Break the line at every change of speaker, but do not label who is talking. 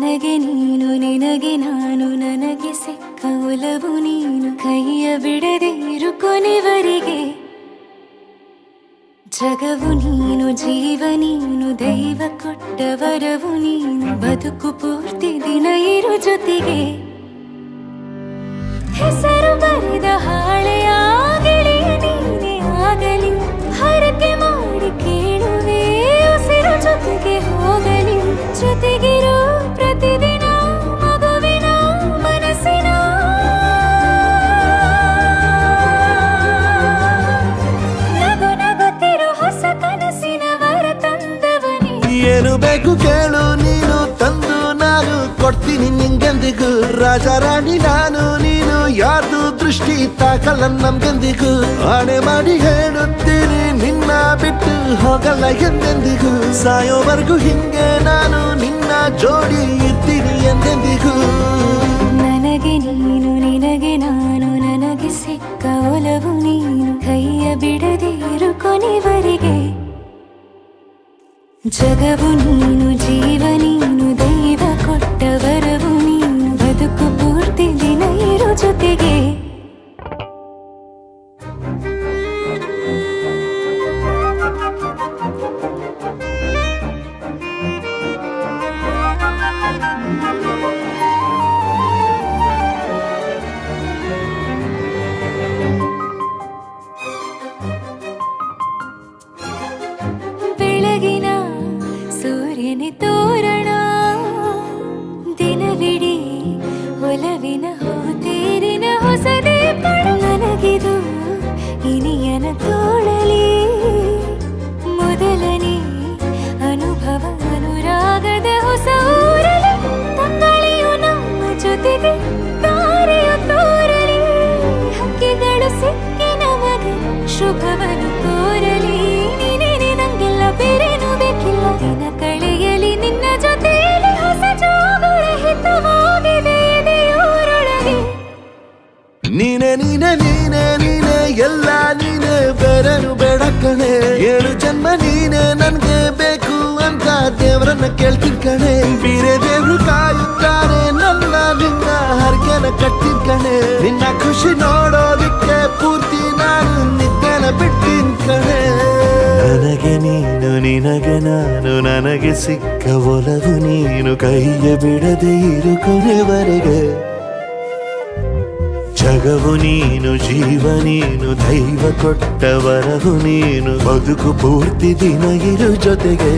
ನನಗೆ ನೀನು ನಿನಗೆ ನಾನು ನನಗೆ ಸಿಕ್ಕ ಒಲವು ನೀನು ಕೈಯ ಬಿಡದೆ ಇರು ಕೊನೆವರೆಗೆ ಜಗವು ನೀನು ಜೀವ ನೀನು ದೈವ ಕೊಟ್ಟ ವರವು ನೀನು ಬದುಕು ಪೂರ್ತಿ ದಿನ ಇರು ಜೊತೆಗೆ ಹೆಸರು ಬರೆದ ಹಾಳೆಯ ಗೆಳೆಯ ನೀನೇ ಆಗಲಿ ಹರಕೆ ಮಾಡಿ ಕೇಳುವೆ ಉಸಿರು ಜೊತೆಗೆ ಹೋಗಲಿ ಜೊತೆಗಿರೋ ಪ್ರತಿದಿನ ಮಗುವಿನ ಮನಸ್ಸಿನ ನಗು ನಗುತ್ತಿರೋ ಹೊಸ ಕನಸಿನ ವರ ತಂದವನೇ
ಏನು ಬೇಕು ಕೇಳು ನೀನು ತಂದು ನಾನು ಕೊಡ್ತೀನಿ ನಿಂಗೆಂದಿಗೂ ರಾಜ ರಾಣಿ ನಾನು ನೀನು ಯಾರ್ದು ದೃಷ್ಟಿ ತಾಕಲ್ಲ ನಮ್ಗೆಂದಿಗೂ ಆಣೆ ಮಾಡಿ ಹೇಳುತ್ತೀನಿ ನಿನ್ನ ಬಿಟ್ಟು ಹೋಗಲ್ಲ ಎಂದೆಂದಿಗೂ ಸಾಯೋವರೆಗೂ ಹಿಂಗೆ ನಾನು ನಿನ್ನ ಜೋಡಿ ಇರ್ತೀನಿ ಎಂದೆಂದಿಗೂ
ನನಗೆ ನೀನು ನಿನಗೆ ನಾನು ನನಗೆ ಸಿಕ್ಕ ಒಲವು ನೀನು ಕೈಯ ಬಿಡದೆ ಇರು ಕೊನೆವರೆಗೆ ಜಗವು ನೀನು ಜೀವ ನೀನು ದೈವ ಕೊಟ್ಟ ವರವು ನೀನು ಬದುಕು ಪೂರ್ತಿ ದಿನ ಇರು ಜೊತೆಗೆ ಬೆಳಗಿನ ಸೂರ್ಯನೇ ತೋರಣ ದಿನವಿಡೀ ಒಲವಿನ ಹೋತೇರಿನ ಹೊಸದೇ ಪಡ ನನಗಿದು ಇನಿಯನ ತೋಳಲಿ ಮೊದಲನೇ ಅನುಭವ ಅನುರಾಗದ ಹೊಸ ಊರಲಿ ತಂಗಳಿಯು ನಮ್ಮ ಜೊತೆಗೆ ತಾರೆಯು ತೋರಲಿ ಹಕ್ಕಿಗಳು ಸಿಕ್ಕಿ ನಮಗೆ ಶುಭವನ್ನು ಕೋರಲಿ ನೀನೇನೆ ನಂಗೆಲ್ಲ ಬೇರೇನು ಬೇಕಿಲ್ಲ ದಿನ ಕಳೆಯಲಿ ನಿನ್ನ ಜೊತೆಯಲ್ಲಿ ಹೊಸ ಜೋಗುಳ ಹಿತವಾಗಿದೆ ಎದೆಯೂರೊಳಗೆ
ನೀನೆ ನೀನೆ ನೀನೆ ನೀನೆ ಎಲ್ಲ ನೀನೆ ಬೇರೆನು ಬೇಡ ಕಣೆ ಏಳು ಜನ್ಮ ನೀನೆ ನನ್ಗೆ ಬೇಕು ಅಂತ ದೇವರನ್ನ ಕೇಳ್ತೀನಿ ಕಣೆ ಬೇರೆ ದೇವ್ರು ಕಾಯುತ್ತಾರೆ ನನ್ನ ನಿನ್ನ ಹರ್ಗೆನ ಕಟ್ಟಿನ ಕಣೆ ನಿನ್ನ ಖುಷಿ ನೋಡೋದಿಕ್ಕೆ ಪೂರ್ತಿ ನಾನು ನಿದ್ದೆನ ಬಿಟ್ಟಿನ ಕಣೆ ನನಗೆ ನೀನು ನಿನಗೆ ನಾನು ನನಗೆ ಸಿಕ್ಕ ಒಲವು ನೀನು ಕೈಯ ಬಿಡದೆ ಇರು ಕೊನೆವರೆಗೆ ಜಗವು ನೀನು ಜೀವ ನೀನು ದೈವ ಕೊಟ್ಟ ವರವು ನೀನು ಬದುಕು ಪೂರ್ತಿ ದಿನ ಇರು ಜೊತೆಗೆ